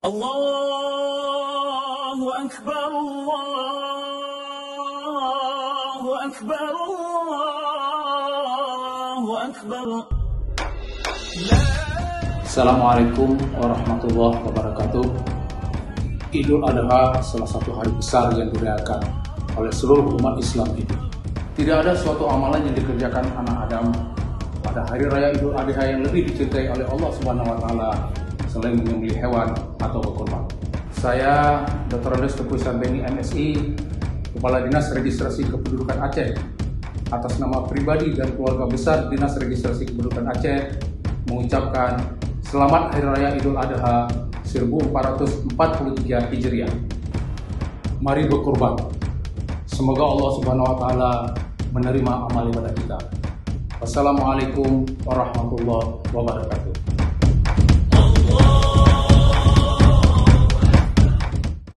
Allahu Akbar, Allahu Akbar, Allahu Akbar. Assalamualaikum warahmatullahi wabarakatuh. Idul Adha salah satu hari besar yang dirayakan oleh seluruh umat Islam ini. Tidak ada suatu amalan yang dikerjakan anak Adam pada hari raya Idul Adha yang lebih dicintai oleh Allah Subhanahu wa taala selain menyembelih hewan atau berkurban. Saya Dr. Andes Teguh Sambeni MSI, Kepala Dinas Registrasi Kependudukan Aceh, atas nama pribadi dan keluarga besar Dinas Registrasi Kependudukan Aceh mengucapkan Selamat Hari Raya Idul Adha 1443 Hijriah. Mari berkurban. Semoga Allah Subhanahu wa taala menerima amal ibadah kita. Wassalamualaikum warahmatullahi wabarakatuh.